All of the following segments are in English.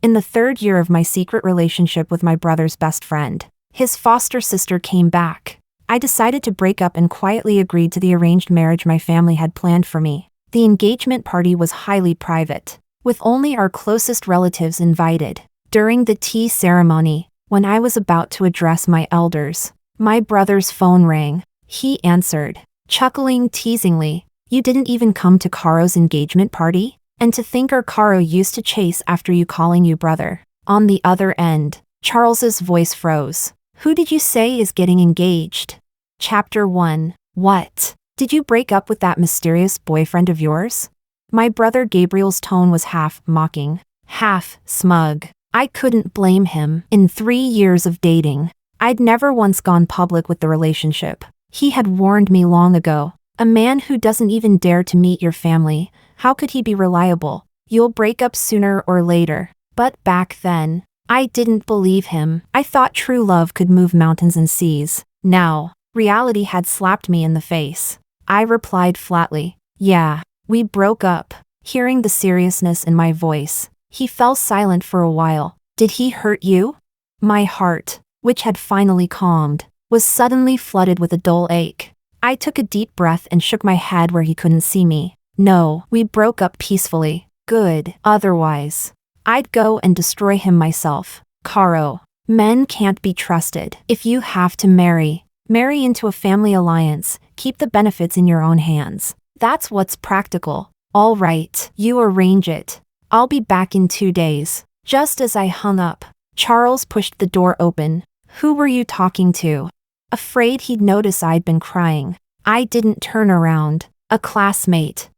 In the third year of my secret relationship with my brother's best friend, his foster sister came back. I decided to break up and quietly agreed to the arranged marriage my family had planned for me. The engagement party was highly private, with only our closest relatives invited. During the tea ceremony, when I was about to address my elders, my brother's phone rang. He answered, chuckling teasingly, "You didn't even come to Caro's engagement party? And to think our Caro used to chase after you calling you brother." On the other end, Charles's voice froze. "Who did you say is getting engaged?" Chapter 1. What? Did you break up with that mysterious boyfriend of yours? My brother Gabriel's tone was half mocking, half smug. I couldn't blame him. In 3 years of dating, I'd never once gone public with the relationship. He had warned me long ago. A man who doesn't even dare to meet your family, how could he be reliable? You'll break up sooner or later. But back then, I didn't believe him. I thought true love could move mountains and seas. Now, reality had slapped me in the face. I replied flatly, "Yeah, we broke up." Hearing the seriousness in my voice, he fell silent for a while. "Did he hurt you?" My heart, which had finally calmed, was suddenly flooded with a dull ache. I took a deep breath and shook my head where he couldn't see me. "No, we broke up peacefully." "Good. Otherwise, I'd go and destroy him myself." "Caro, men can't be trusted. If you have to marry into a family alliance, keep the benefits in your own hands. That's what's practical." "All right, you arrange it. I'll be back in 2 days." Just as I hung up, Charles pushed the door open. "Who were you talking to?" Afraid he'd notice I'd been crying, I didn't turn around. "A classmate."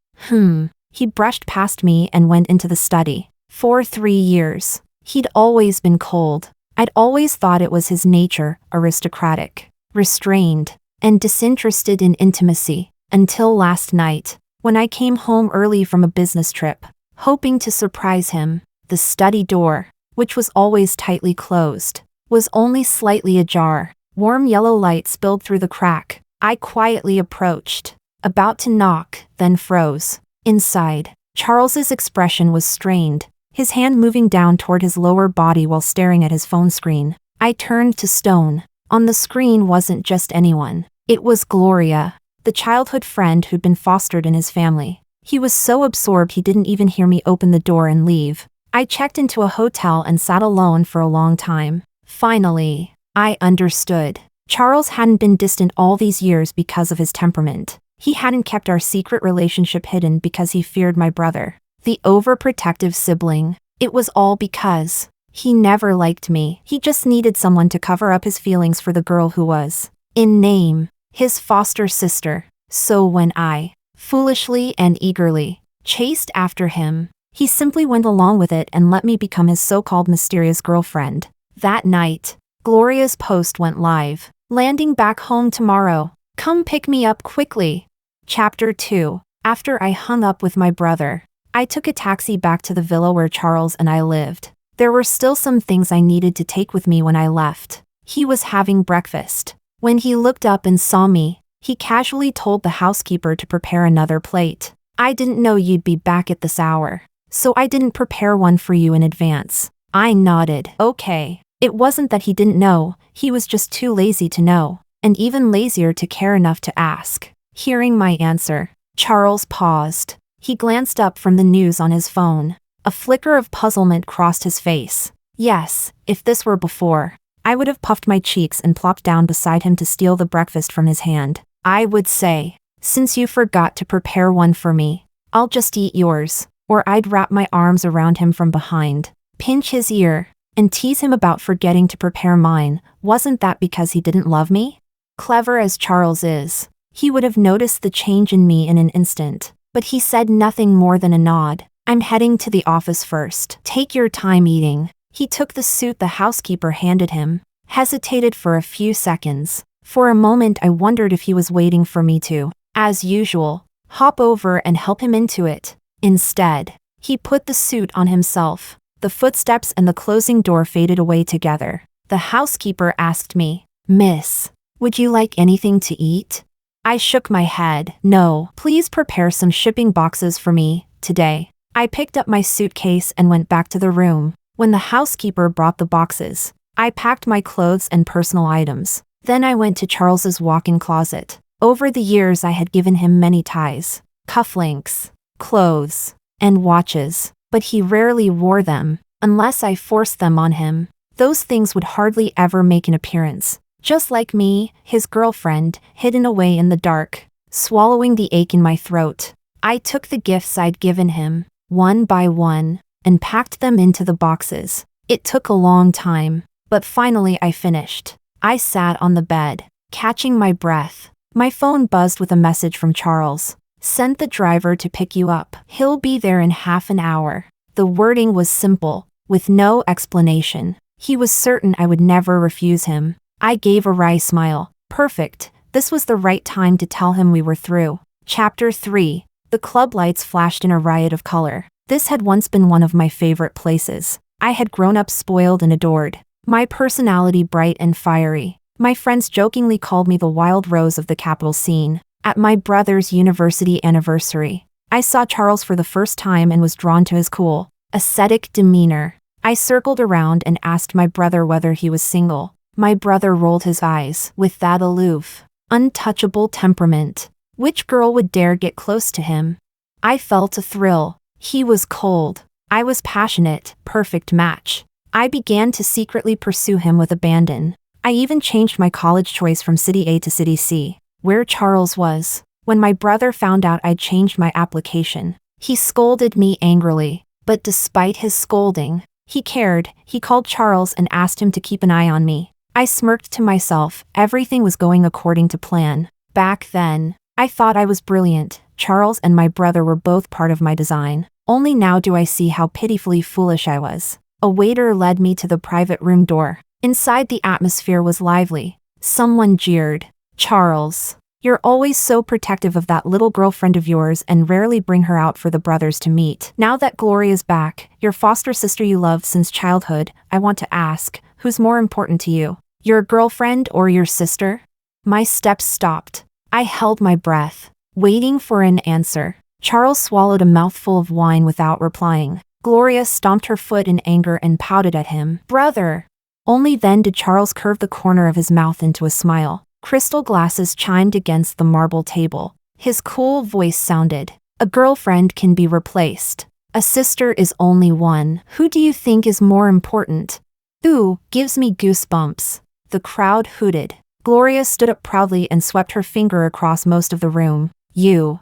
He brushed past me and went into the study. For 3 years, he'd always been cold. I'd always thought it was his nature, aristocratic, restrained, and disinterested in intimacy, until last night, when I came home early from a business trip, hoping to surprise him. The study door, which was always tightly closed, was only slightly ajar. Warm yellow light spilled through the crack. I quietly approached, about to knock, then froze. Inside, Charles's expression was strained, his hand moving down toward his lower body while staring at his phone screen. I turned to stone. On the screen wasn't just anyone. It was Gloria, the childhood friend who'd been fostered in his family. He was so absorbed he didn't even hear me open the door and leave. I checked into a hotel and sat alone for a long time. Finally, I understood. Charles hadn't been distant all these years because of his temperament. He hadn't kept our secret relationship hidden because he feared my brother, the overprotective sibling. It was all because he never liked me. He just needed someone to cover up his feelings for the girl who was, in name, his foster sister. So when I, foolishly and eagerly, chased after him, he simply went along with it and let me become his so-called mysterious girlfriend. That night, Gloria's post went live. "Landing back home tomorrow. Come pick me up quickly." Chapter 2. After I hung up with my brother, I took a taxi back to the villa where Charles and I lived. There were still some things I needed to take with me when I left. He was having breakfast. When he looked up and saw me, he casually told the housekeeper to prepare another plate. "I didn't know you'd be back at this hour, so I didn't prepare one for you in advance." I nodded. Okay. It wasn't that he didn't know, he was just too lazy to know, and even lazier to care enough to ask. Hearing my answer, Charles paused. He glanced up from the news on his phone. A flicker of puzzlement crossed his face. Yes, if this were before, I would have puffed my cheeks and plopped down beside him to steal the breakfast from his hand. I would say, "Since you forgot to prepare one for me, I'll just eat yours," or I'd wrap my arms around him from behind, pinch his ear, and tease him about forgetting to prepare mine. Wasn't that because he didn't love me? Clever as Charles is, he would have noticed the change in me in an instant, but he said nothing more than a nod. "I'm heading to the office first. Take your time eating." He took the suit the housekeeper handed him, hesitated for a few seconds. For a moment I wondered if he was waiting for me to, as usual, hop over and help him into it. Instead, he put the suit on himself. The footsteps and the closing door faded away together. The housekeeper asked me, "Miss, would you like anything to eat?" I shook my head. "No, please prepare some shipping boxes for me, today." I picked up my suitcase and went back to the room. When the housekeeper brought the boxes, I packed my clothes and personal items. Then I went to Charles's walk-in closet. Over the years I had given him many ties, cufflinks, clothes, and watches, but he rarely wore them, unless I forced them on him. Those things would hardly ever make an appearance. Just like me, his girlfriend, hidden away in the dark, swallowing the ache in my throat. I took the gifts I'd given him, one by one, and packed them into the boxes. It took a long time, but finally I finished. I sat on the bed, catching my breath. My phone buzzed with a message from Charles. "Sent the driver to pick you up. He'll be there in half an hour." The wording was simple, with no explanation. He was certain I would never refuse him. I gave a wry smile. Perfect. This was the right time to tell him we were through. Chapter 3. The club lights flashed in a riot of color. This had once been one of my favorite places. I had grown up spoiled and adored. My personality bright and fiery. My friends jokingly called me the wild rose of the capital scene. At my brother's university anniversary, I saw Charles for the first time and was drawn to his cool, ascetic demeanor. I circled around and asked my brother whether he was single. My brother rolled his eyes with that aloof, untouchable temperament. Which girl would dare get close to him? I felt a thrill. He was cold. I was passionate, perfect match. I began to secretly pursue him with abandon. I even changed my college choice from City A to City C, where Charles was. When my brother found out I'd changed my application, he scolded me angrily. But despite his scolding, he cared. He called Charles and asked him to keep an eye on me. I smirked to myself. Everything was going according to plan. Back then, I thought I was brilliant. Charles and my brother were both part of my design. Only now do I see how pitifully foolish I was. A waiter led me to the private room door. Inside, the atmosphere was lively. Someone jeered. "Charles, you're always so protective of that little girlfriend of yours and rarely bring her out for the brothers to meet. Now that Gloria's back, your foster sister you loved since childhood, I want to ask, who's more important to you? Your girlfriend or your sister?" My steps stopped. I held my breath, waiting for an answer. Charles swallowed a mouthful of wine without replying. Gloria stomped her foot in anger and pouted at him. "Brother!" Only then did Charles curve the corner of his mouth into a smile. Crystal glasses chimed against the marble table. His cool voice sounded. "A girlfriend can be replaced. A sister is only one. Who do you think is more important?" "Ooh, gives me goosebumps." The crowd hooted. Gloria stood up proudly and swept her finger across most of the room. You,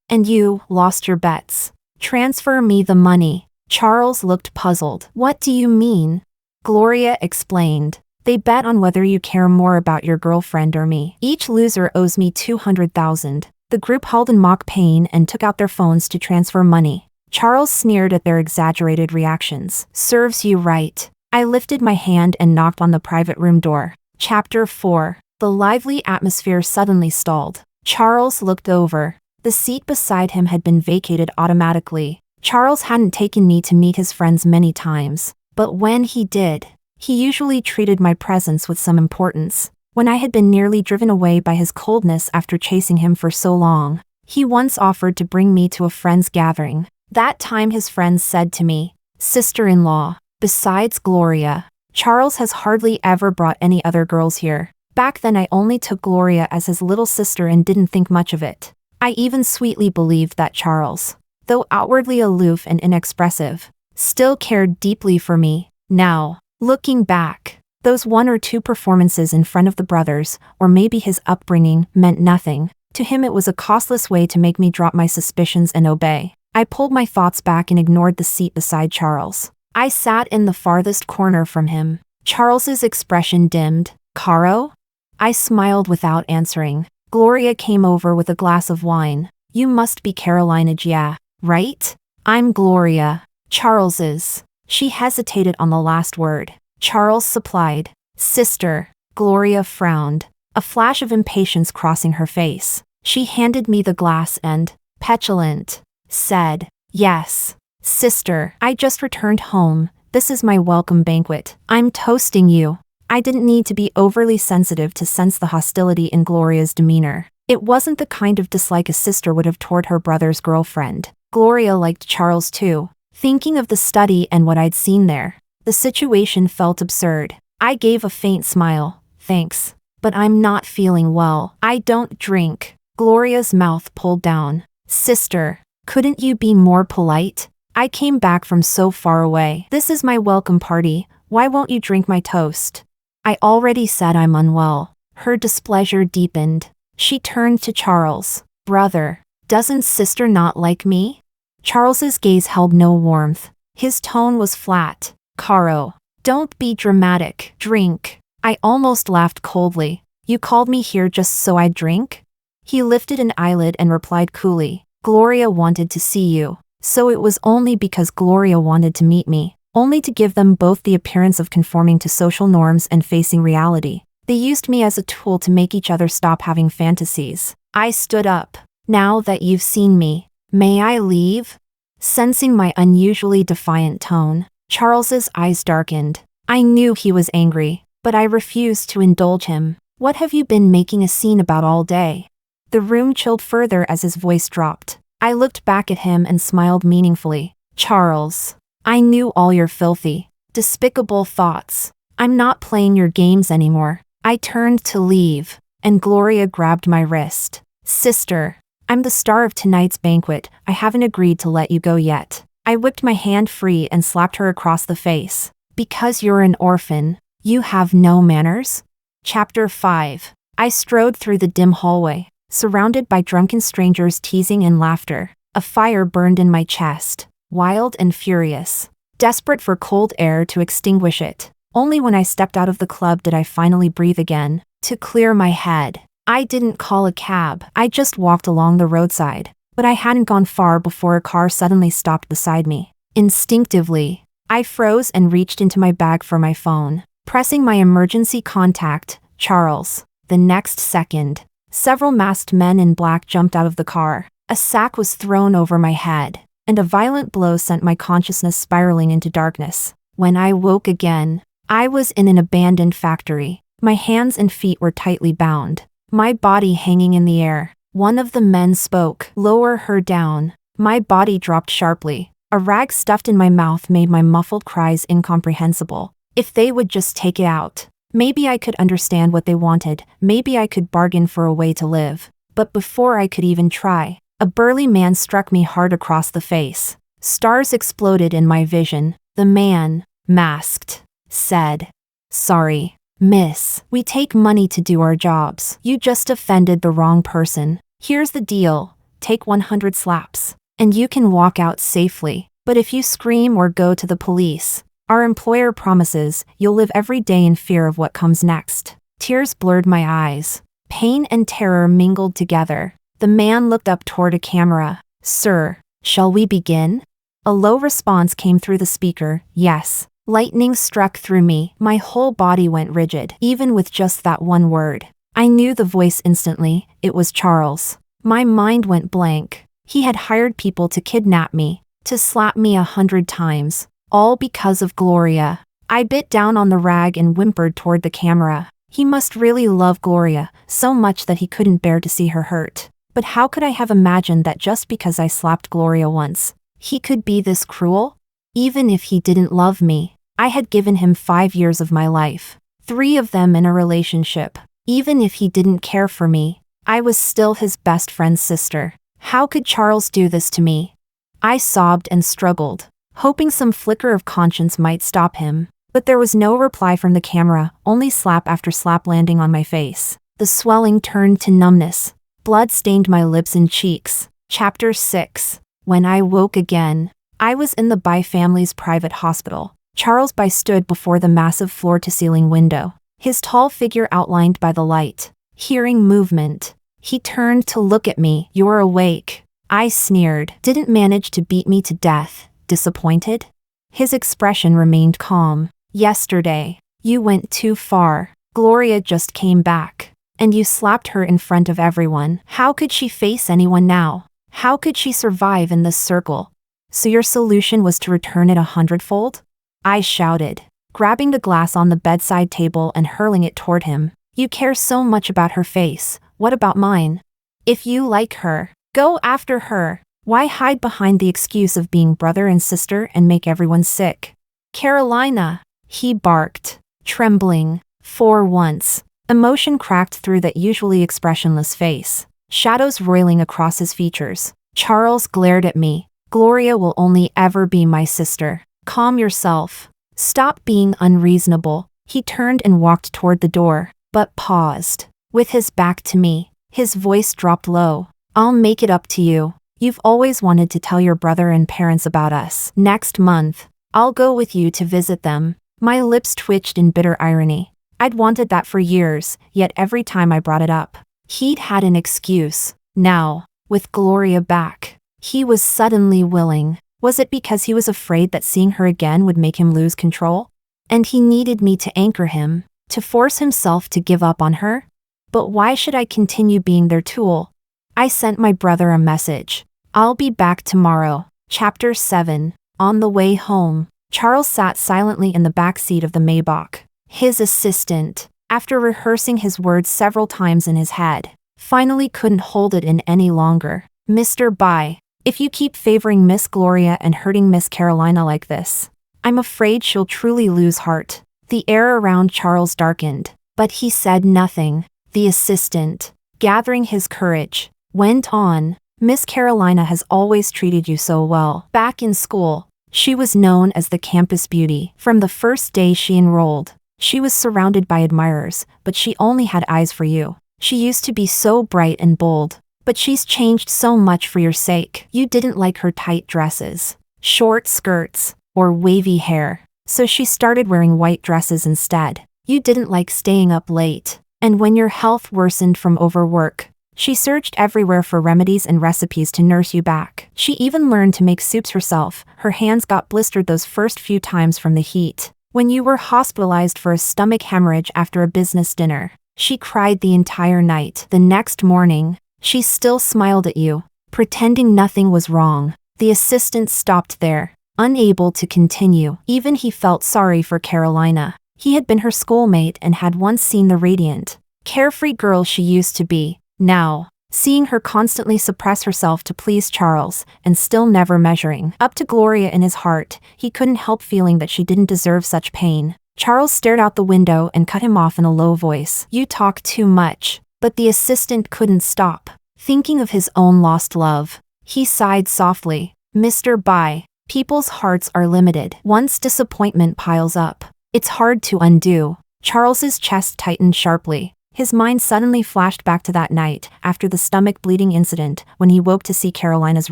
and you lost your bets. Transfer me the money." Charles looked puzzled. "What do you mean?" Gloria explained. "They bet on whether you care more about your girlfriend or me. Each loser owes me 200,000. The group held in mock pain and took out their phones to transfer money. Charles sneered at their exaggerated reactions. "Serves you right." I lifted my hand and knocked on the private room door. Chapter 4. The lively atmosphere suddenly stalled. Charles looked over. The seat beside him had been vacated automatically. Charles hadn't taken me to meet his friends many times, but when he did, he usually treated my presence with some importance. When I had been nearly driven away by his coldness after chasing him for so long, he once offered to bring me to a friend's gathering. That time his friends said to me, "Sister-in-law, besides Gloria, Charles has hardly ever brought any other girls here." Back then I only took Gloria as his little sister and didn't think much of it. I even sweetly believed that Charles, though outwardly aloof and inexpressive, still cared deeply for me. Now, looking back, those one or two performances in front of the brothers, or maybe his upbringing, meant nothing. To him it was a costless way to make me drop my suspicions and obey. I pulled my thoughts back and ignored the seat beside Charles. I sat in the farthest corner from him. Charles's expression dimmed. "Caro?" I smiled without answering. Gloria came over with a glass of wine. "You must be Carolina Gia, right?" "I'm Gloria. Charles is." She hesitated on the last word. Charles supplied. "Sister." Gloria frowned, a flash of impatience crossing her face. She handed me the glass and, petulant, said, "Yes, sister. I just returned home. This is my welcome banquet. I'm toasting you." I didn't need to be overly sensitive to sense the hostility in Gloria's demeanor. It wasn't the kind of dislike a sister would have toward her brother's girlfriend. Gloria liked Charles too. Thinking of the study and what I'd seen there, the situation felt absurd. I gave a faint smile. Thanks. But I'm not feeling well. I don't drink. Gloria's mouth pulled down. Sister, couldn't you be more polite? I came back from so far away. This is my welcome party. Why won't you drink my toast? I already said I'm unwell. Her displeasure deepened. She turned to Charles. Brother, doesn't sister not like me? Charles's gaze held no warmth. His tone was flat. Caro, don't be dramatic. Drink. I almost laughed coldly. You called me here just so I'd drink? He lifted an eyelid and replied coolly. Gloria wanted to see you. So it was only because Gloria wanted to meet me, only to give them both the appearance of conforming to social norms and facing reality. They used me as a tool to make each other stop having fantasies. I stood up. Now that you've seen me, may I leave? Sensing my unusually defiant tone, Charles's eyes darkened. I knew he was angry, but I refused to indulge him. What have you been making a scene about all day? The room chilled further as his voice dropped. I looked back at him and smiled meaningfully. Charles, I knew all your filthy, despicable thoughts. I'm not playing your games anymore. I turned to leave, and Gloria grabbed my wrist. Sister, I'm the star of tonight's banquet. I haven't agreed to let you go yet. I whipped my hand free and slapped her across the face. Because you're an orphan, you have no manners? Chapter 5. I strode through the dim hallway, surrounded by drunken strangers teasing and laughter. A fire burned in my chest, wild and furious, desperate for cold air to extinguish it. Only when I stepped out of the club did I finally breathe again, to clear my head. I didn't call a cab, I just walked along the roadside. But I hadn't gone far before a car suddenly stopped beside me. Instinctively, I froze and reached into my bag for my phone, pressing my emergency contact, Charles. The next second, several masked men in black jumped out of the car. A sack was thrown over my head, and a violent blow sent my consciousness spiraling into darkness. When I woke again, I was in an abandoned factory. My hands and feet were tightly bound, my body hanging in the air. One of the men spoke. Lower her down. My body dropped sharply. A rag stuffed in my mouth made my muffled cries incomprehensible. If they would just take it out, maybe I could understand what they wanted, maybe I could bargain for a way to live. But before I could even try, a burly man struck me hard across the face. Stars exploded in my vision. The man, masked, said, "Sorry, miss, we take money to do our jobs. You just offended the wrong person. Here's the deal, take 100 slaps, and you can walk out safely. But if you scream or go to the police, our employer promises you'll live every day in fear of what comes next." Tears blurred my eyes. Pain and terror mingled together. The man looked up toward a camera. "Sir, shall we begin?" A low response came through the speaker. Yes. Lightning struck through me. My whole body went rigid, even with just that one word. I knew the voice instantly. It was Charles. My mind went blank. He had hired people to kidnap me, to slap me 100 times, all because of Gloria. I bit down on the rag and whimpered toward the camera. He must really love Gloria, so much that he couldn't bear to see her hurt. But how could I have imagined that just because I slapped Gloria once, he could be this cruel? Even if he didn't love me, I had given him 5 years of my life, 3 of them in a relationship. Even if he didn't care for me, I was still his best friend's sister. How could Charles do this to me? I sobbed and struggled, hoping some flicker of conscience might stop him. But there was no reply from the camera, only slap after slap landing on my face. The swelling turned to numbness. Blood stained my lips and cheeks. Chapter 6. When I woke again, I was in the Bai family's private hospital. Charles Bai stood before the massive floor-to-ceiling window, his tall figure outlined by the light. Hearing movement, he turned to look at me. "You're awake," I sneered. "Didn't manage to beat me to death, disappointed?" His expression remained calm. "Yesterday, you went too far. Gloria just came back, and you slapped her in front of everyone. How could she face anyone now? How could she survive in this circle? So your solution was to return it 100-fold? I shouted, grabbing the glass on the bedside table and hurling it toward him. "You care so much about her face, what about mine? If you like her, go after her." Why hide behind the excuse of being brother and sister and make everyone sick? Carolina, he barked, trembling. For once, emotion cracked through that usually expressionless face, shadows roiling across his features. Charles glared at me. Gloria will only ever be my sister. Calm yourself. Stop being unreasonable. He turned and walked toward the door, but paused. With his back to me, his voice dropped low. I'll make it up to you. You've always wanted to tell your brother and parents about us. Next month, I'll go with you to visit them. My lips twitched in bitter irony. I'd wanted that for years, yet every time I brought it up, he'd had an excuse. Now, with Gloria back, he was suddenly willing. Was it because he was afraid that seeing her again would make him lose control? And he needed me to anchor him, to force himself to give up on her? But why should I continue being their tool? I sent my brother a message. I'll be back tomorrow. Chapter 7. On the way home, Charles sat silently in the back seat of the Maybach. His assistant, after rehearsing his words several times in his head, finally couldn't hold it in any longer. Mr. Bai, if you keep favoring Miss Gloria and hurting Miss Carolina like this, I'm afraid she'll truly lose heart. The air around Charles darkened, but he said nothing. The assistant, gathering his courage, went on. Miss Carolina has always treated you so well. Back in school, she was known as the campus beauty. From the first day she enrolled, she was surrounded by admirers, but she only had eyes for you. She used to be so bright and bold, but she's changed so much for your sake. You didn't like her tight dresses, short skirts, or wavy hair, so she started wearing white dresses instead. You didn't like staying up late, and when your health worsened from overwork, she searched everywhere for remedies and recipes to nurse you back. She even learned to make soups herself. Her hands got blistered those first few times from the heat. When you were hospitalized for a stomach hemorrhage after a business dinner, she cried the entire night. The next morning, she still smiled at you, pretending nothing was wrong. The assistant stopped there, unable to continue. Even he felt sorry for Carolina. He had been her schoolmate and had once seen the radiant, carefree girl she used to be. Now, seeing her constantly suppress herself to please Charles, and still never measuring up to Gloria in his heart, he couldn't help feeling that she didn't deserve such pain. Charles stared out the window and cut him off in a low voice. You talk too much. But the assistant couldn't stop, thinking of his own lost love. He sighed softly. Mr. Bai, people's hearts are limited. Once disappointment piles up, it's hard to undo. Charles's chest tightened sharply. His mind suddenly flashed back to that night, after the stomach bleeding incident, when he woke to see Carolina's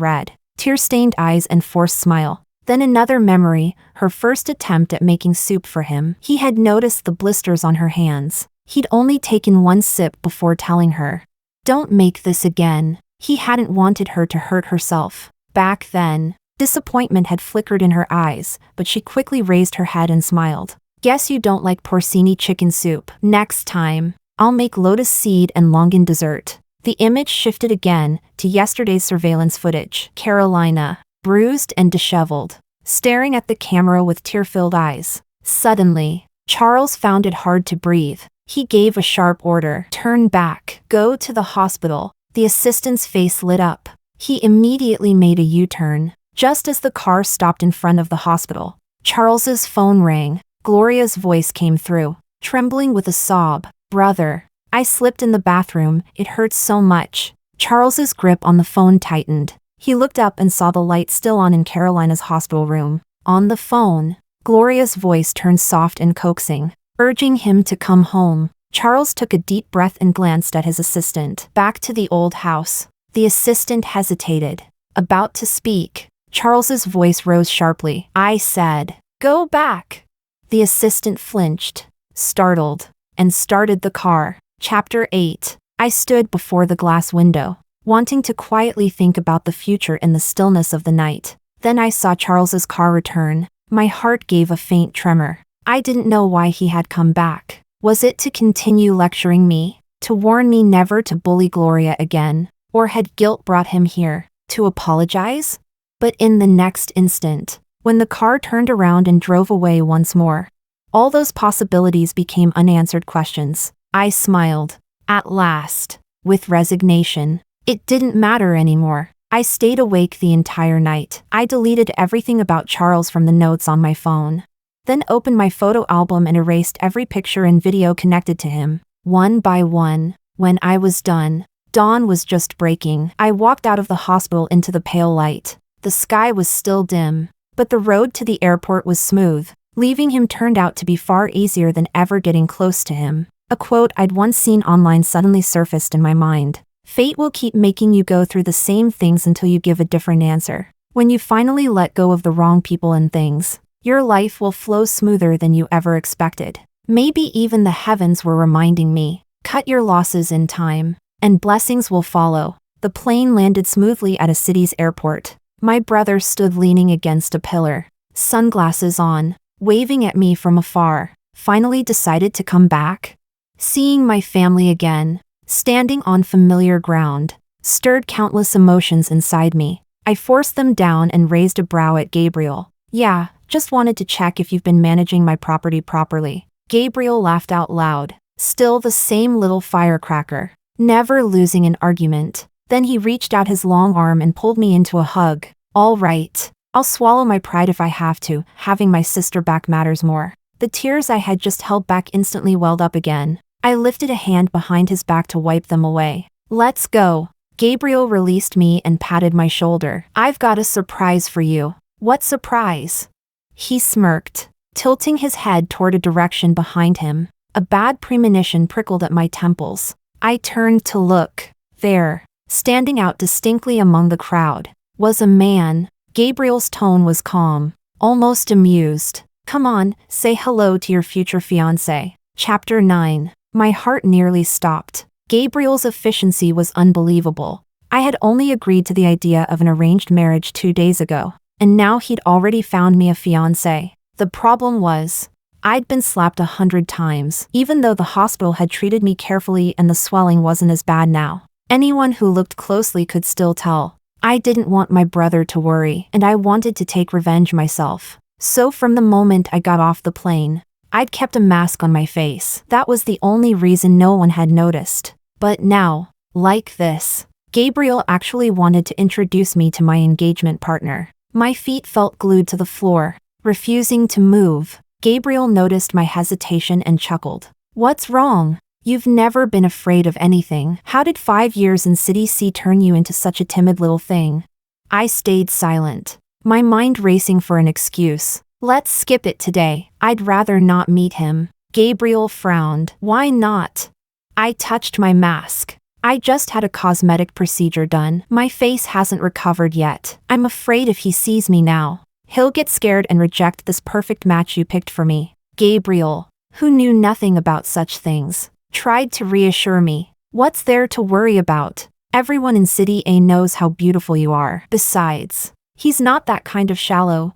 red, tear-stained eyes and forced smile. Then another memory, her first attempt at making soup for him. He had noticed the blisters on her hands. He'd only taken one sip before telling her, "Don't make this again." He hadn't wanted her to hurt herself. Back then, disappointment had flickered in her eyes, but she quickly raised her head and smiled. Guess you don't like porcini chicken soup. Next time, I'll make lotus seed and longan dessert. The image shifted again to yesterday's surveillance footage. Carolina, bruised and disheveled, staring at the camera with tear-filled eyes. Suddenly, Charles found it hard to breathe. He gave a sharp order. Turn back. Go to the hospital. The assistant's face lit up. He immediately made a U-turn. Just as the car stopped in front of the hospital, Charles's phone rang. Gloria's voice came through, trembling with a sob. Brother, I slipped in the bathroom. It hurts so much. Charles's grip on the phone tightened. He looked up and saw the light still on in Carolina's hospital room. On the phone, Gloria's voice turned soft and coaxing, urging him to come home. Charles took a deep breath and glanced at his assistant. Back to the old house. The assistant hesitated, about to speak. Charles's voice rose sharply. I said, go back. The assistant flinched, startled, and started the car. Chapter 8. I stood before the glass window, wanting to quietly think about the future in the stillness of the night. Then I saw Charles's car return. My heart gave a faint tremor. I didn't know why he had come back. Was it to continue lecturing me? To warn me never to bully Gloria again? Or had guilt brought him here? To apologize? But in the next instant, when the car turned around and drove away once more, all those possibilities became unanswered questions. I smiled. At last. With resignation. It didn't matter anymore. I stayed awake the entire night. I deleted everything about Charles from the notes on my phone. Then opened my photo album and erased every picture and video connected to him, one by one. When I was done, dawn was just breaking. I walked out of the hospital into the pale light. The sky was still dim, but the road to the airport was smooth. Leaving him turned out to be far easier than ever getting close to him. A quote I'd once seen online suddenly surfaced in my mind. Fate will keep making you go through the same things until you give a different answer. When you finally let go of the wrong people and things, your life will flow smoother than you ever expected. Maybe even the heavens were reminding me, cut your losses in time, and blessings will follow. The plane landed smoothly at a city's airport. My brother stood leaning against a pillar, sunglasses on, waving at me from afar. Finally decided to come back? Seeing my family again, standing on familiar ground, stirred countless emotions inside me. I forced them down and raised a brow at Gabriel. Yeah, just wanted to check if you've been managing my property properly. Gabriel laughed out loud, still the same little firecracker, never losing an argument. Then he reached out his long arm and pulled me into a hug. All right, I'll swallow my pride if I have to, having my sister back matters more. The tears I had just held back instantly welled up again. I lifted a hand behind his back to wipe them away. Let's go. Gabriel released me and patted my shoulder. I've got a surprise for you. What surprise? He smirked, tilting his head toward a direction behind him. A bad premonition prickled at my temples. I turned to look. There, standing out distinctly among the crowd, was a man. Gabriel's tone was calm, almost amused. Come on, say hello to your future fiancé. Chapter 9. My heart nearly stopped. Gabriel's efficiency was unbelievable. I had only agreed to the idea of an arranged marriage 2 days ago, and now he'd already found me a fiancé. The problem was, I'd been slapped 100 times, even though the hospital had treated me carefully and the swelling wasn't as bad now. Anyone who looked closely could still tell. I didn't want my brother to worry, and I wanted to take revenge myself. So from the moment I got off the plane, I'd kept a mask on my face. That was the only reason no one had noticed. But now, like this, Gabriel actually wanted to introduce me to my engagement partner. My feet felt glued to the floor, refusing to move. Gabriel noticed my hesitation and chuckled. What's wrong? You've never been afraid of anything. How did 5 years in City C turn you into such a timid little thing? I stayed silent, my mind racing for an excuse. Let's skip it today. I'd rather not meet him. Gabriel frowned. Why not? I touched my mask. I just had a cosmetic procedure done. My face hasn't recovered yet. I'm afraid if he sees me now, he'll get scared and reject this perfect match you picked for me. Gabriel, who knew nothing about such things, tried to reassure me. What's there to worry about? Everyone in City A knows how beautiful you are. Besides, he's not that kind of shallow.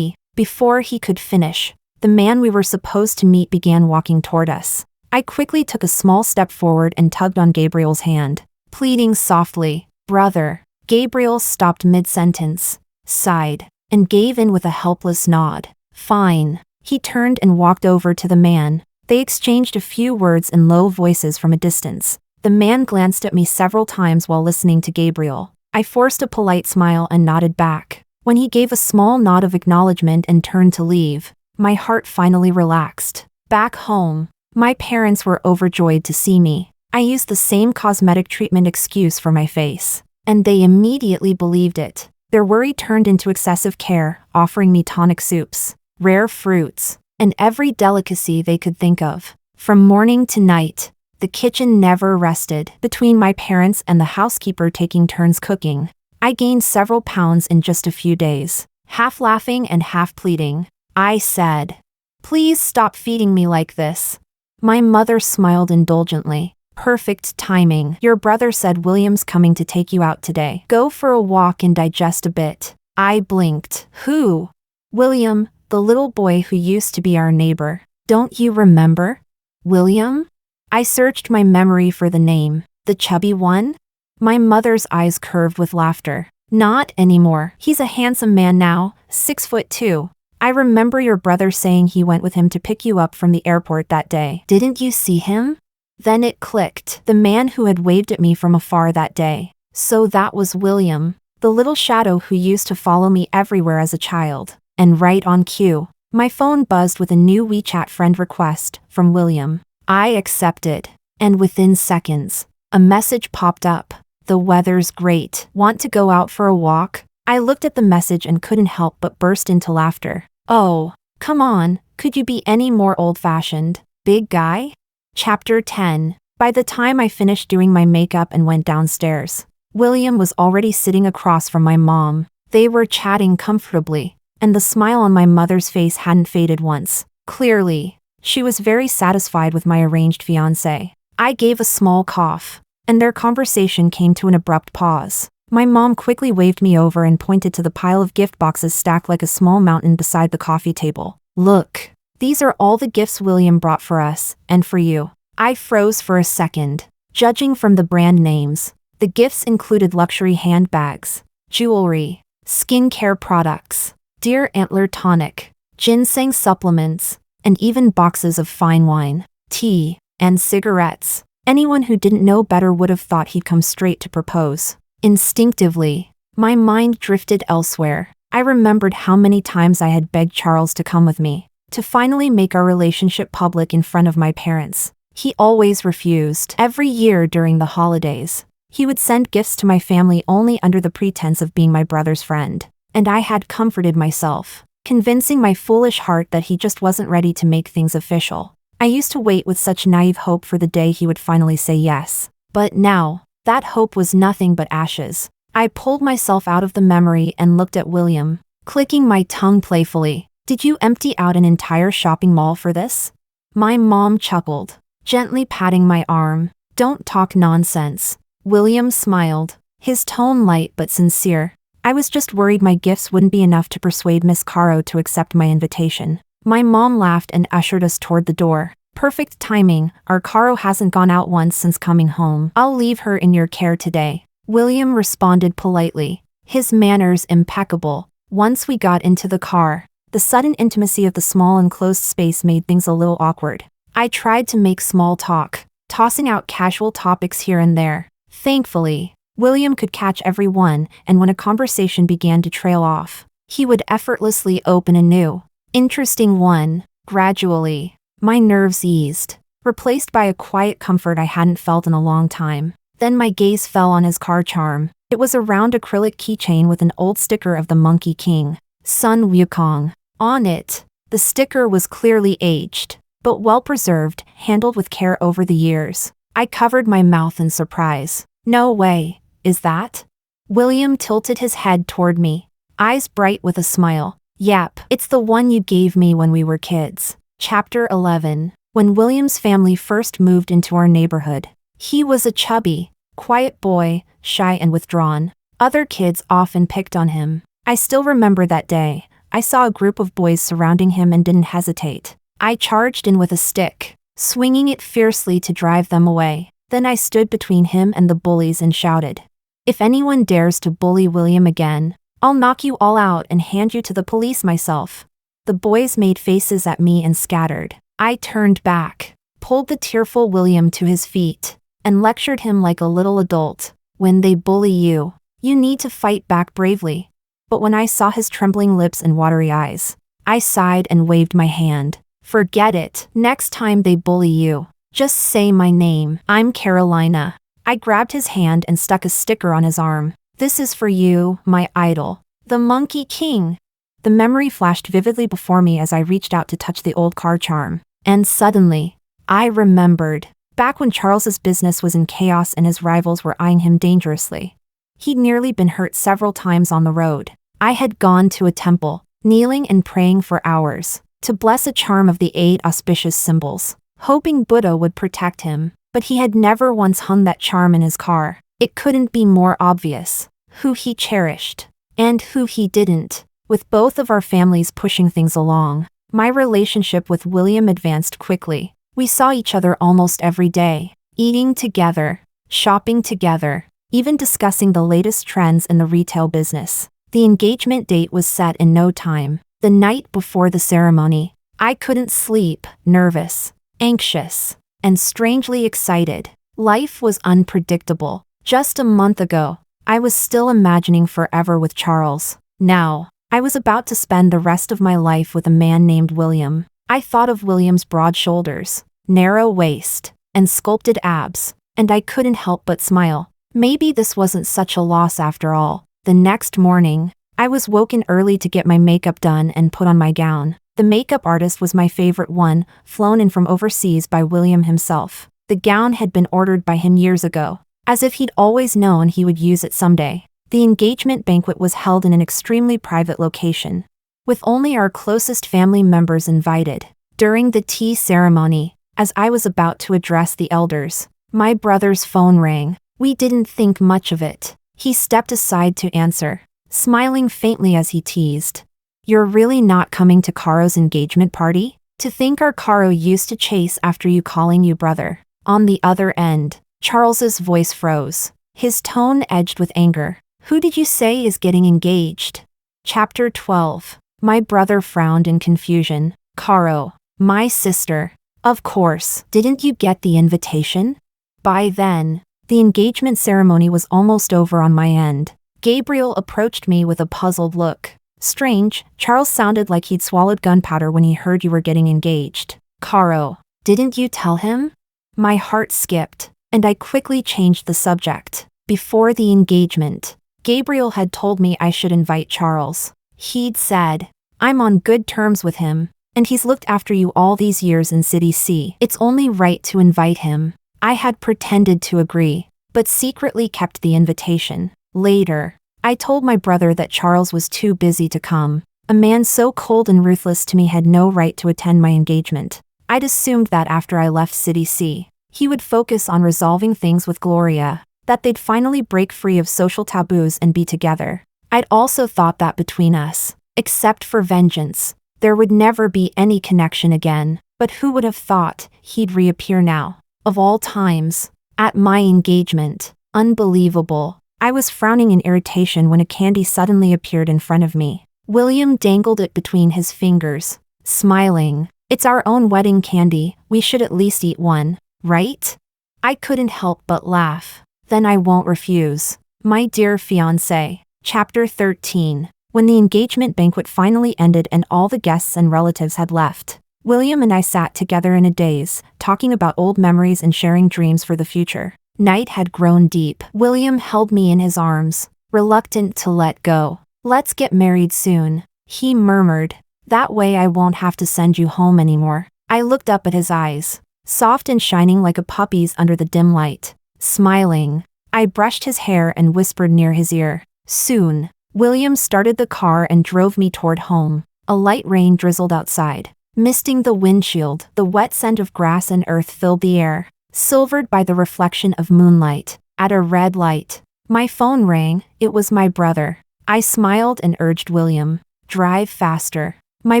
Before he could finish, the man we were supposed to meet began walking toward us. I quickly took a small step forward and tugged on Gabriel's hand, pleading softly. Brother. Gabriel stopped mid-sentence, sighed, and gave in with a helpless nod. Fine. He turned and walked over to the man. They exchanged a few words in low voices from a distance. The man glanced at me several times while listening to Gabriel. I forced a polite smile and nodded back. When he gave a small nod of acknowledgement and turned to leave, my heart finally relaxed. Back home, my parents were overjoyed to see me. I used the same cosmetic treatment excuse for my face, and they immediately believed it. Their worry turned into excessive care, offering me tonic soups, rare fruits, and every delicacy they could think of. From morning to night, the kitchen never rested. Between my parents and the housekeeper taking turns cooking, I gained several pounds in just a few days. Half laughing and half pleading, I said, "Please stop feeding me like this." My mother smiled indulgently. Perfect timing. Your brother said William's coming to take you out today. Go for a walk and digest a bit. I blinked. Who? William, the little boy who used to be our neighbor. Don't you remember? William? I searched my memory for the name. The chubby one? My mother's eyes curved with laughter. Not anymore. He's a handsome man now, 6'2". I remember your brother saying he went with him to pick you up from the airport that day. Didn't you see him? Then it clicked. The man who had waved at me from afar that day. So that was William. the little shadow who used to follow me everywhere as a child. And right on cue, my phone buzzed with a new WeChat friend request from William. I accepted, and within seconds, a message popped up. The weather's great. Want to go out for a walk? I looked at the message and couldn't help but burst into laughter. Oh, come on, could you be any more old-fashioned, big guy? Chapter 10. By the time I finished doing my makeup and went downstairs, William was already sitting across from my mom. They were chatting comfortably, and the smile on my mother's face hadn't faded once. Clearly, she was very satisfied with my arranged fiancé. I gave a small cough, and their conversation came to an abrupt pause. My mom quickly waved me over and pointed to the pile of gift boxes stacked like a small mountain beside the coffee table. Look, these are all the gifts William brought for us, and for you. I froze for a second. Judging from the brand names, the gifts included luxury handbags, jewelry, skincare products, deer antler tonic, ginseng supplements, and even boxes of fine wine, tea, and cigarettes. Anyone who didn't know better would have thought he'd come straight to propose. Instinctively, my mind drifted elsewhere. I remembered how many times I had begged Charles to come with me, to finally make our relationship public in front of my parents. He always refused. Every year during the holidays, he would send gifts to my family only under the pretense of being my brother's friend. And I had comforted myself, convincing my foolish heart that he just wasn't ready to make things official. I used to wait with such naive hope for the day he would finally say yes. But now, that hope was nothing but ashes. I pulled myself out of the memory and looked at William, clicking my tongue playfully. Did you empty out an entire shopping mall for this? My mom chuckled, gently patting my arm. Don't talk nonsense. William smiled, his tone light but sincere. I was just worried my gifts wouldn't be enough to persuade Miss Caro to accept my invitation. My mom laughed and ushered us toward the door. Perfect timing, our Caro hasn't gone out once since coming home. I'll leave her in your care today. William responded politely, his manners impeccable. Once we got into the car, the sudden intimacy of the small enclosed space made things a little awkward. I tried to make small talk, tossing out casual topics here and there. Thankfully, William could catch every one, and when a conversation began to trail off, he would effortlessly open a new, interesting one. Gradually, my nerves eased, replaced by a quiet comfort I hadn't felt in a long time. Then my gaze fell on his car charm. It was a round acrylic keychain with an old sticker of the Monkey King, Sun Wukong, on it. The sticker was clearly aged, but well preserved, handled with care over the years. I covered my mouth in surprise. No way, is that? William tilted his head toward me, eyes bright with a smile. Yep, it's the one you gave me when we were kids. Chapter 11. When William's family first moved into our neighborhood, he was a chubby, quiet boy, shy and withdrawn. Other kids often picked on him. I still remember that day. I saw a group of boys surrounding him and didn't hesitate. I charged in with a stick, swinging it fiercely to drive them away. Then I stood between him and the bullies and shouted, "If anyone dares to bully William again, I'll knock you all out and hand you to the police myself." The boys made faces at me and scattered. I turned back, pulled the tearful William to his feet, and lectured him like a little adult. When they bully you, you need to fight back bravely. But when I saw his trembling lips and watery eyes, I sighed and waved my hand. Forget it. Next time they bully you, just say my name. I'm Carolina. I grabbed his hand and stuck a sticker on his arm. This is for you, my idol, the Monkey King. The memory flashed vividly before me as I reached out to touch the old car charm. And suddenly, I remembered. Back when Charles's business was in chaos and his rivals were eyeing him dangerously. He'd nearly been hurt several times on the road. I had gone to a temple, kneeling and praying for hours, to bless a charm of the 8 auspicious symbols, hoping Buddha would protect him. But he had never once hung that charm in his car. It couldn't be more obvious who he cherished and who he didn't. With both of our families pushing things along, my relationship with William advanced quickly. We saw each other almost every day, eating together, shopping together, even discussing the latest trends in the retail business. The engagement date was set in no time. The night before the ceremony, I couldn't sleep, nervous, anxious, and strangely excited. Life was unpredictable. Just a month ago, I was still imagining forever with Charles. Now, I was about to spend the rest of my life with a man named William. I thought of William's broad shoulders, narrow waist, and sculpted abs, and I couldn't help but smile. Maybe this wasn't such a loss after all. The next morning, I was woken early to get my makeup done and put on my gown. The makeup artist was my favorite one, flown in from overseas by William himself. The gown had been ordered by him years ago, as if he'd always known he would use it someday. The engagement banquet was held in an extremely private location, with only our closest family members invited. During the tea ceremony, as I was about to address the elders, my brother's phone rang. We didn't think much of it. He stepped aside to answer, smiling faintly as he teased, "You're really not coming to Caro's engagement party? To think our Caro used to chase after you calling you brother." On the other end, Charles's voice froze, his tone edged with anger. "Who did you say is getting engaged?" Chapter 12. My brother frowned in confusion. "Caro, my sister. Of course. Didn't you get the invitation?" By then, the engagement ceremony was almost over on my end. Gabriel approached me with a puzzled look. "Strange, Charles sounded like he'd swallowed gunpowder when he heard you were getting engaged." "Caro, didn't you tell him?" My heart skipped, and I quickly changed the subject. Before the engagement, Gabriel had told me I should invite Charles. He'd said, "I'm on good terms with him, and he's looked after you all these years in City C. It's only right to invite him." I had pretended to agree, but secretly kept the invitation. Later, I told my brother that Charles was too busy to come. A man so cold and ruthless to me had no right to attend my engagement. I'd assumed that after I left City C, he would focus on resolving things with Gloria, that they'd finally break free of social taboos and be together. I'd also thought that between us, except for vengeance, there would never be any connection again. But who would have thought he'd reappear now? Of all times, at my engagement. Unbelievable. I was frowning in irritation when a candy suddenly appeared in front of me. William dangled it between his fingers, smiling. "It's our own wedding candy, we should at least eat one, right?" I couldn't help but laugh. "Then I won't refuse. My dear fiancé." Chapter 13. When the engagement banquet finally ended and all the guests and relatives had left, William and I sat together in a daze, talking about old memories and sharing dreams for the future. Night had grown deep. William held me in his arms, reluctant to let go. "Let's get married soon," he murmured. "That way I won't have to send you home anymore." I looked up at his eyes, soft and shining like a puppy's under the dim light. Smiling, I brushed his hair and whispered near his ear. Soon, William started the car and drove me toward home. A light rain drizzled outside, misting the windshield. The wet scent of grass and earth filled the air, silvered by the reflection of moonlight. At a red light, my phone rang. It was my brother. I smiled and urged William, "Drive faster. My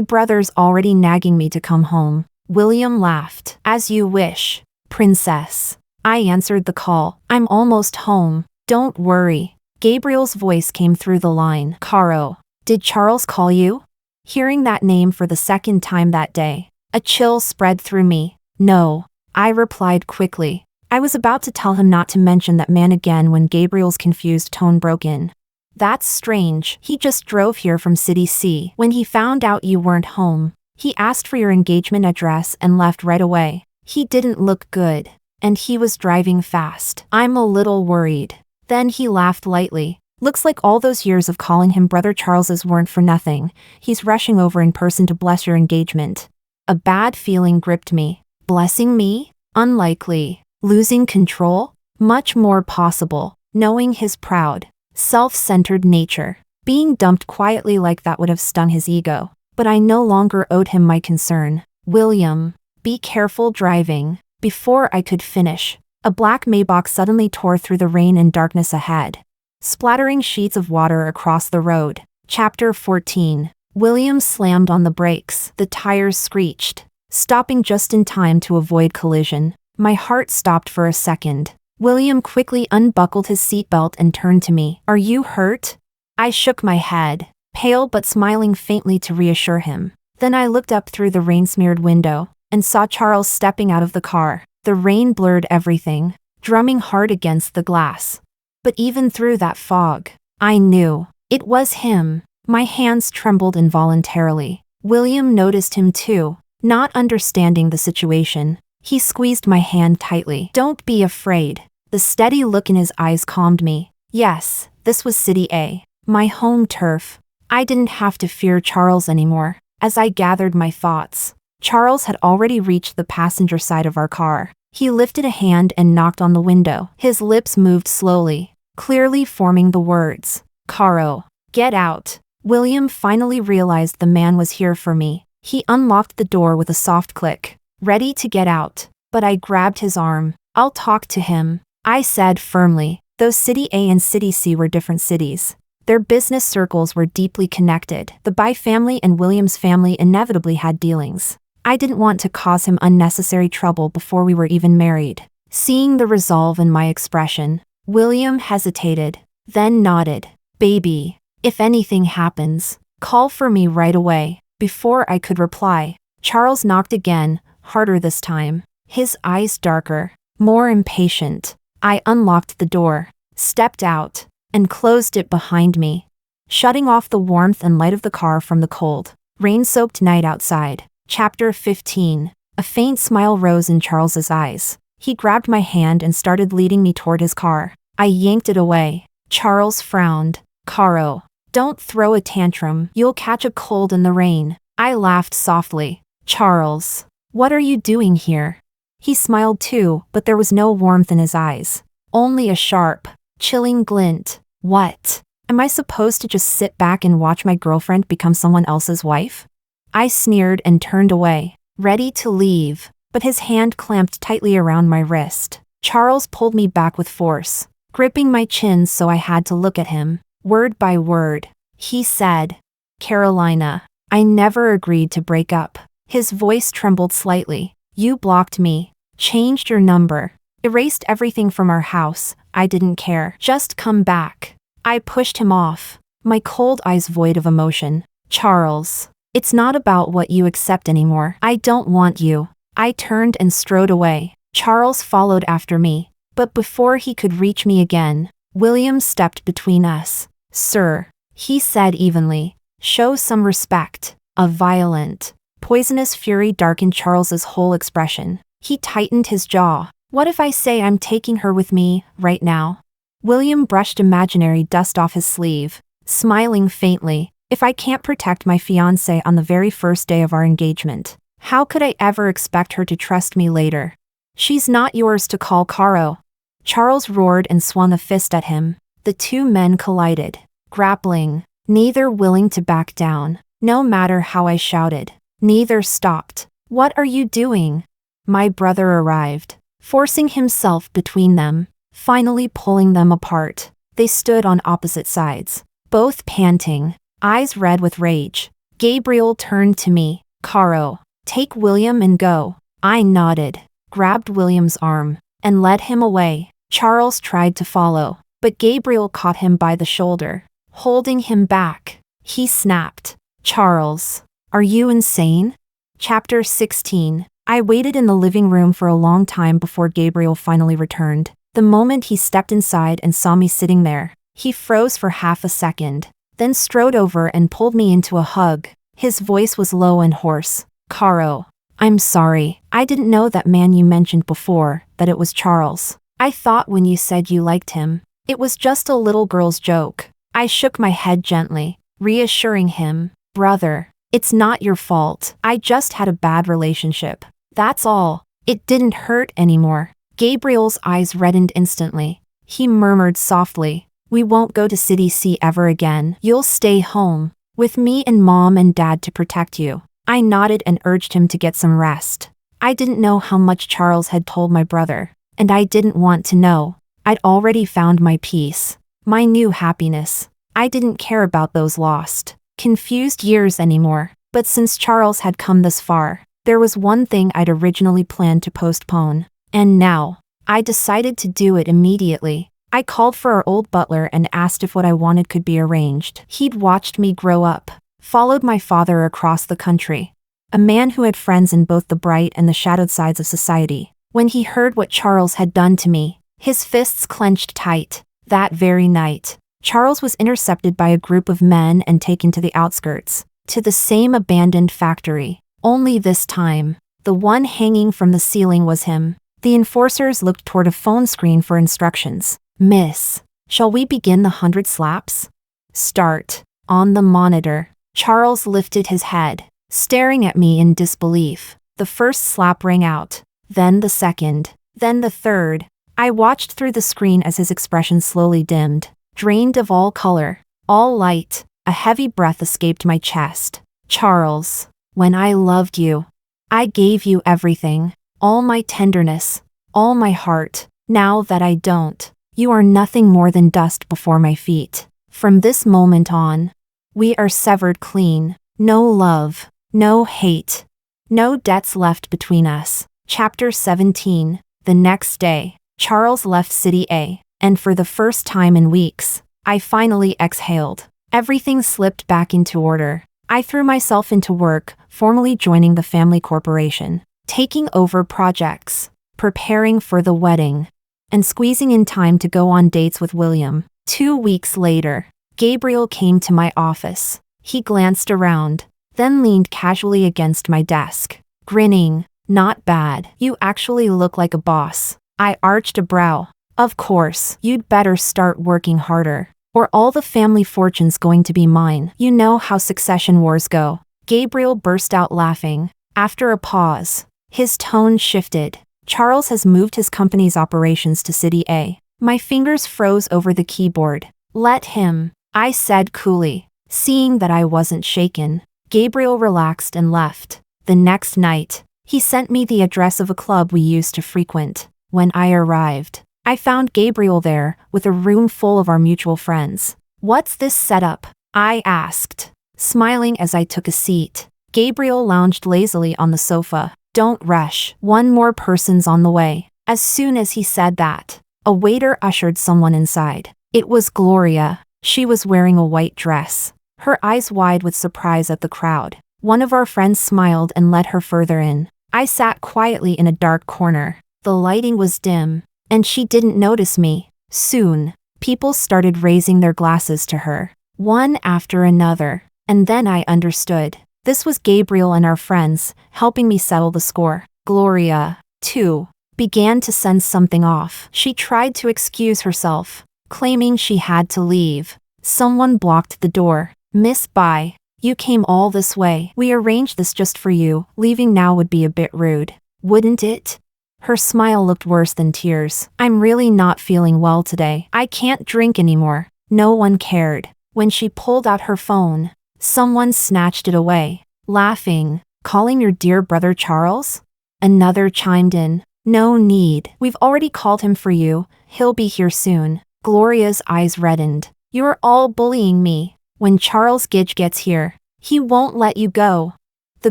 brother's already nagging me to come home." William laughed. "As you wish, princess." I answered the call. "I'm almost home. Don't worry." Gabriel's voice came through the line. "Caro, did Charles call you?" Hearing that name for the second time that day, a chill spread through me. "No," I replied quickly. I was about to tell him not to mention that man again when Gabriel's confused tone broke in. "That's strange. He just drove here from City C. When he found out you weren't home, he asked for your engagement address and left right away. He didn't look good, and he was driving fast. I'm a little worried." Then he laughed lightly. "Looks like all those years of calling him Brother Charles's weren't for nothing. He's rushing over in person to bless your engagement." A bad feeling gripped me. Blessing me? Unlikely. Losing control? Much more possible. Knowing his proud, self-centered nature, being dumped quietly like that would have stung his ego. But I no longer owed him my concern. "William, be careful driving." Before I could finish, a black Maybach suddenly tore through the rain and darkness ahead, splattering sheets of water across the road. Chapter 14. William slammed on the brakes. The tires screeched, stopping just in time to avoid collision. My heart stopped for a second. William quickly unbuckled his seatbelt and turned to me. "Are you hurt?" I shook my head, pale but smiling faintly to reassure him. Then I looked up through the rain-smeared window and saw Charles stepping out of the car. The rain blurred everything, drumming hard against the glass. But even through that fog, I knew it was him. My hands trembled involuntarily. William noticed him too. Not understanding the situation, he squeezed my hand tightly. "Don't be afraid." The steady look in his eyes calmed me. Yes, this was City A, my home turf. I didn't have to fear Charles anymore. As I gathered my thoughts, Charles had already reached the passenger side of our car. He lifted a hand and knocked on the window. His lips moved slowly, clearly forming the words, "Caro, get out." William finally realized the man was here for me. He unlocked the door with a soft click, ready to get out, but I grabbed his arm. "I'll talk to him," I said firmly. Though City A and City C were different cities, their business circles were deeply connected. The Bai family and William's family inevitably had dealings. I didn't want to cause him unnecessary trouble before we were even married. Seeing the resolve in my expression, William hesitated, then nodded. "Baby, if anything happens, call for me right away." Before I could reply, Charles knocked again, harder this time, his eyes darker, more impatient. I unlocked the door, stepped out, and closed it behind me, shutting off the warmth and light of the car from the cold, rain-soaked night outside. Chapter 15. A faint smile rose in Charles's eyes. He grabbed my hand and started leading me toward his car. I yanked it away. Charles frowned. "Caro, don't throw a tantrum. You'll catch a cold in the rain." I laughed softly. "Charles, what are you doing here?" He smiled too, but there was no warmth in his eyes. Only a sharp, chilling glint. "What? Am I supposed to just sit back and watch my girlfriend become someone else's wife?" I sneered and turned away, ready to leave, but his hand clamped tightly around my wrist. Charles pulled me back with force, gripping my chin so I had to look at him. Word by word, he said, "Carolina, I never agreed to break up." His voice trembled slightly. "You blocked me, changed your number, erased everything from our house. I didn't care. Just come back." I pushed him off, my cold eyes void of emotion. "Charles, it's not about what you accept anymore. I don't want you." I turned and strode away. Charles followed after me, but before he could reach me again, William stepped between us. "Sir," he said evenly, "show some respect." A violent, poisonous fury darkened Charles's whole expression. He tightened his jaw. "What if I say I'm taking her with me, right now?" William brushed imaginary dust off his sleeve, smiling faintly. "If I can't protect my fiancée on the very first day of our engagement, how could I ever expect her to trust me later? She's not yours to call Caro." Charles roared and swung a fist at him. The two men collided, grappling, neither willing to back down. No matter how I shouted, neither stopped. "What are you doing?" My brother arrived, forcing himself between them, finally pulling them apart. They stood on opposite sides, both panting, eyes red with rage. Gabriel turned to me. "Caro, take William and go." I nodded, grabbed William's arm, and led him away. Charles tried to follow, but Gabriel caught him by the shoulder, holding him back. He snapped, "Charles, are you insane?" Chapter 16. I waited in the living room for a long time before Gabriel finally returned. The moment he stepped inside and saw me sitting there, he froze for half a second, then strode over and pulled me into a hug. His voice was low and hoarse. "Caro, I'm sorry. I didn't know that man you mentioned before, that it was Charles. I thought when you said you liked him, it was just a little girl's joke." I shook my head gently, reassuring him. "Brother, it's not your fault. I just had a bad relationship. That's all." It didn't hurt anymore. Gabriel's eyes reddened instantly. He murmured softly, "We won't go to City C ever again. You'll stay home, with me and Mom and Dad to protect you." I nodded and urged him to get some rest. I didn't know how much Charles had told my brother, and I didn't want to know. I'd already found my peace, my new happiness. I didn't care about those lost, confused years anymore. But since Charles had come this far, there was one thing I'd originally planned to postpone. And now, I decided to do it immediately. I called for our old butler and asked if what I wanted could be arranged. He'd watched me grow up, followed my father across the country, a man who had friends in both the bright and the shadowed sides of society. When he heard what Charles had done to me, his fists clenched tight. That very night, Charles was intercepted by a group of men and taken to the outskirts, to the same abandoned factory. Only this time, the one hanging from the ceiling was him. The enforcers looked toward a phone screen for instructions. Miss, shall we begin the 100 slaps? Start. On the monitor, Charles lifted his head, staring at me in disbelief. The first slap rang out, then the second, then the third. I watched through the screen as his expression slowly dimmed, drained of all color, all light. A heavy breath escaped my chest. Charles, when I loved you, I gave you everything, all my tenderness, all my heart. Now that I don't, you are nothing more than dust before my feet. From this moment on, we are severed clean. No love, no hate, no debts left between us. Chapter 17. The next day, Charles left City A, and for the first time in weeks, I finally exhaled. Everything slipped back into order. I threw myself into work, formally joining the family corporation, taking over projects, preparing for the wedding, and squeezing in time to go on dates with William. 2 weeks later, Gabriel came to my office. He glanced around, then leaned casually against my desk, grinning. Not bad. You actually look like a boss. I arched a brow. Of course, you'd better start working harder, or all the family fortune's going to be mine. You know how succession wars go. Gabriel burst out laughing. After a pause, his tone shifted. Charles has moved his company's operations to City A. My fingers froze over the keyboard. Let him, I said coolly. Seeing that I wasn't shaken, Gabriel relaxed and left. The next night, he sent me the address of a club we used to frequent. When I arrived, I found Gabriel there, with a room full of our mutual friends. What's this setup? I asked, smiling as I took a seat. Gabriel lounged lazily on the sofa. Don't rush. One more person's on the way. As soon as he said that, a waiter ushered someone inside. It was Gloria. She was wearing a white dress, her eyes wide with surprise at the crowd. One of our friends smiled and led her further in. I sat quietly in a dark corner. The lighting was dim, and she didn't notice me. Soon, people started raising their glasses to her, one after another, and then I understood. This was Gabriel and our friends, helping me settle the score. Gloria, too, began to sense something off. She tried to excuse herself, claiming she had to leave. Someone blocked the door. Miss Bai, you came all this way. We arranged this just for you. Leaving now would be a bit rude, wouldn't it? Her smile looked worse than tears. I'm really not feeling well today. I can't drink anymore. No one cared. When she pulled out her phone, someone snatched it away, laughing. Calling your dear brother Charles? Another chimed in. No need. We've already called him for you. He'll be here soon. Gloria's eyes reddened. You're all bullying me. When Charles Gidge gets here, he won't let you go. The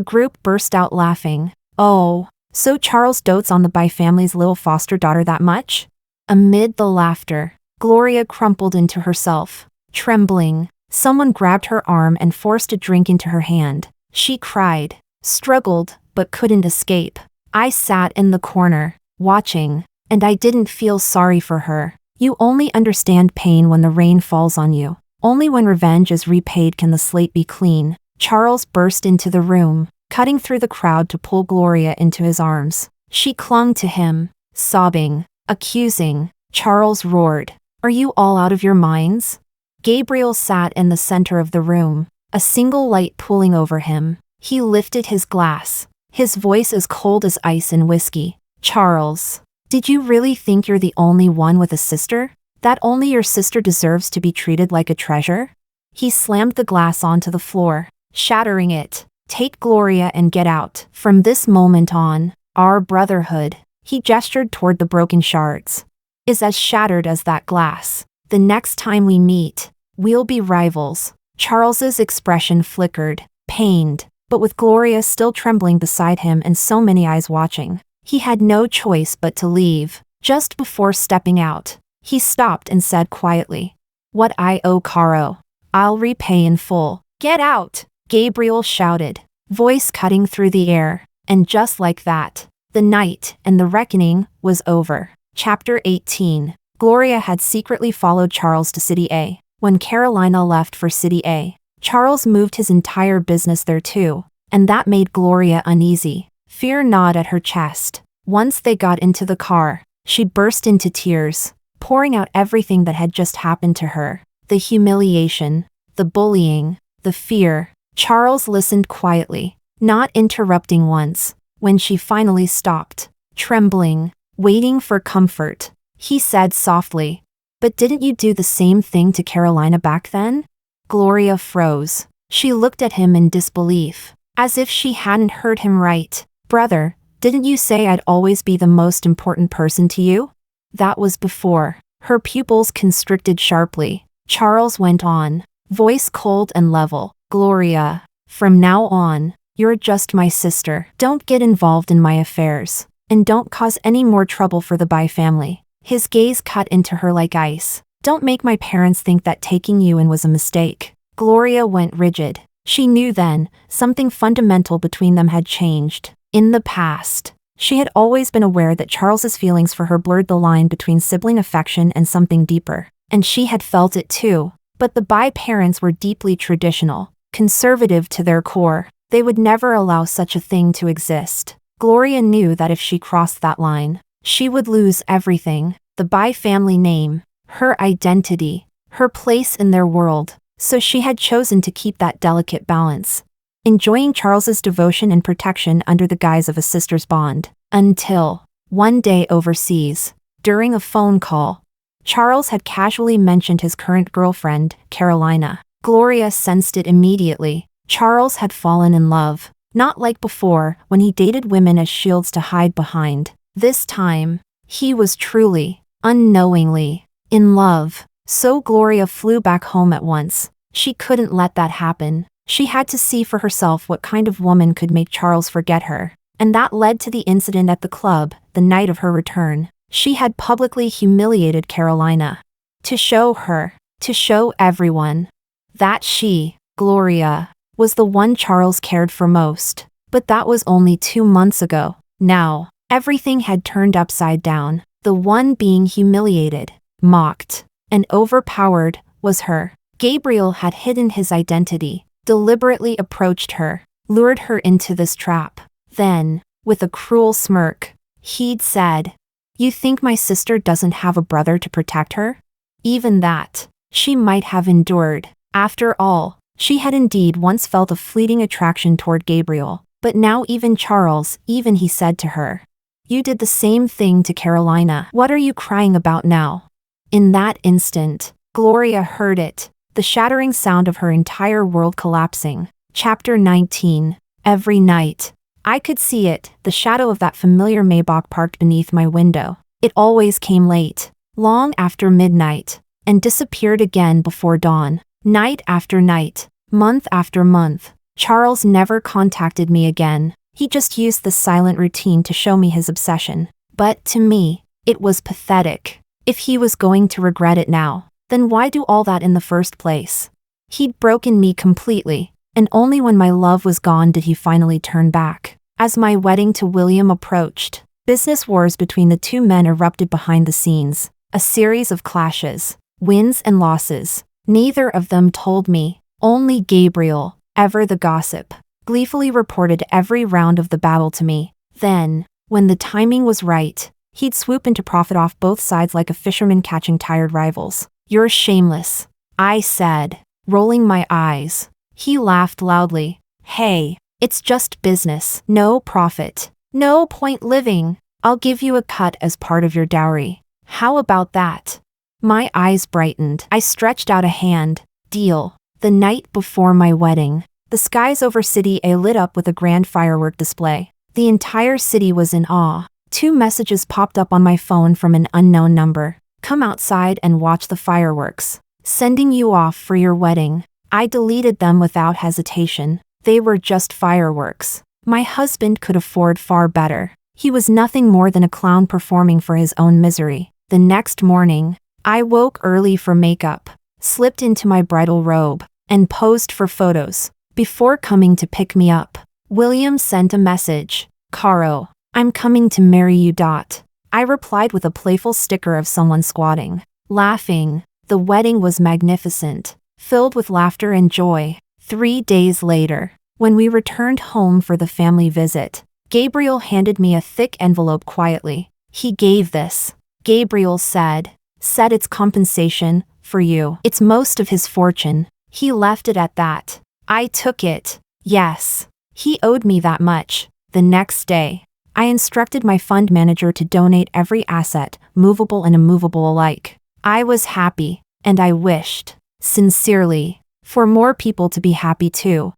group burst out laughing. Oh, so Charles dotes on the Bai family's little foster daughter that much? Amid the laughter, Gloria crumpled into herself, trembling. Someone grabbed her arm and forced a drink into her hand. She cried, struggled, but couldn't escape. I sat in the corner, watching, and I didn't feel sorry for her. You only understand pain when the rain falls on you. Only when revenge is repaid can the slate be clean. Charles burst into the room, cutting through the crowd to pull Gloria into his arms. She clung to him, sobbing, accusing. Charles roared, Are you all out of your minds? Gabriel sat in the center of the room, a single light pooling over him. He lifted his glass, his voice as cold as ice and whiskey. Charles, did you really think you're the only one with a sister? That only your sister deserves to be treated like a treasure? He slammed the glass onto the floor, shattering it. Take Gloria and get out. From this moment on, our brotherhood, he gestured toward the broken shards, is as shattered as that glass. The next time we meet, we'll be rivals. Charles's expression flickered, pained, but with Gloria still trembling beside him and so many eyes watching, he had no choice but to leave. Just before stepping out, he stopped and said quietly, What I owe Caro, I'll repay in full. Get out! Gabriel shouted, voice cutting through the air, and just like that, the night and the reckoning was over. Chapter 18. Gloria had secretly followed Charles to City A. When Carolina left for City A, Charles moved his entire business there too, and that made Gloria uneasy. Fear gnawed at her chest. Once they got into the car, she burst into tears, pouring out everything that had just happened to her. The humiliation, the bullying, the fear. Charles listened quietly, not interrupting once. When she finally stopped, trembling, waiting for comfort, he said softly, "But didn't you do the same thing to Carolina back then?" Gloria froze. She looked at him in disbelief, as if she hadn't heard him right. "Brother, didn't you say I'd always be the most important person to you?" That was before. Her pupils constricted sharply. Charles went on, voice cold and level. "Gloria, from now on, you're just my sister. Don't get involved in my affairs, and don't cause any more trouble for the Bai family." His gaze cut into her like ice. "Don't make my parents think that taking you in was a mistake." Gloria went rigid. She knew then, something fundamental between them had changed. In the past, she had always been aware that Charles's feelings for her blurred the line between sibling affection and something deeper, and she had felt it too. But the Bai parents were deeply traditional, conservative to their core. They would never allow such a thing to exist. Gloria knew that if she crossed that line, she would lose everything: the Bai family name, her identity, her place in their world. So she had chosen to keep that delicate balance, enjoying Charles's devotion and protection under the guise of a sister's bond. Until, one day overseas, during a phone call, Charles had casually mentioned his current girlfriend, Carolina. Gloria sensed it immediately. Charles had fallen in love, not like before when he dated women as shields to hide behind. This time, he was truly, unknowingly, in love. So Gloria flew back home at once. She couldn't let that happen. She had to see for herself what kind of woman could make Charles forget her. And that led to the incident at the club, the night of her return. She had publicly humiliated Carolina. To show everyone, that she, Gloria, was the one Charles cared for most. But that was only 2 months ago. Now, everything had turned upside down. The one being humiliated, mocked, and overpowered was her. Gabriel had hidden his identity, deliberately approached her, lured her into this trap. Then, with a cruel smirk, he'd said, "You think my sister doesn't have a brother to protect her?" Even that, she might have endured. After all, she had indeed once felt a fleeting attraction toward Gabriel. But now even Charles, even he said to her, "You did the same thing to Carolina. What are you crying about now?" In that instant, Gloria heard it, the shattering sound of her entire world collapsing. Chapter 19. Every night, I could see it, the shadow of that familiar Maybach parked beneath my window. It always came late, long after midnight, and disappeared again before dawn. Night after night, month after month, Charles never contacted me again. He just used this silent routine to show me his obsession. But to me, it was pathetic. If he was going to regret it now, then why do all that in the first place? He'd broken me completely, and only when my love was gone did he finally turn back. As my wedding to William approached, business wars between the two men erupted behind the scenes. A series of clashes, wins and losses. Neither of them told me. Only Gabriel, ever the gossip, gleefully reported every round of the battle to me. Then, when the timing was right, he'd swoop in to profit off both sides like a fisherman catching tired rivals. "You're shameless," I said, rolling my eyes. He laughed loudly. "Hey, it's just business. No profit. No point living. I'll give you a cut as part of your dowry. How about that?" My eyes brightened. I stretched out a hand. "Deal." The night before my wedding, the skies over City A lit up with a grand firework display. The entire city was in awe. 2 messages popped up on my phone from an unknown number. "Come outside and watch the fireworks. Sending you off for your wedding." I deleted them without hesitation. They were just fireworks. My husband could afford far better. He was nothing more than a clown performing for his own misery. The next morning, I woke early for makeup, slipped into my bridal robe, and posed for photos. Before coming to pick me up, William sent a message. "Caro, I'm coming to marry you. I replied with a playful sticker of someone squatting. Laughing. The wedding was magnificent, filled with laughter and joy. 3 days later, when we returned home for the family visit, Gabriel handed me a thick envelope quietly. He gave this. Gabriel said it's compensation for you. It's most of his fortune. He left it at that. I took it. Yes. He owed me that much. The next day, I instructed my fund manager to donate every asset, movable and immovable alike. I was happy, and I wished, sincerely, for more people to be happy too.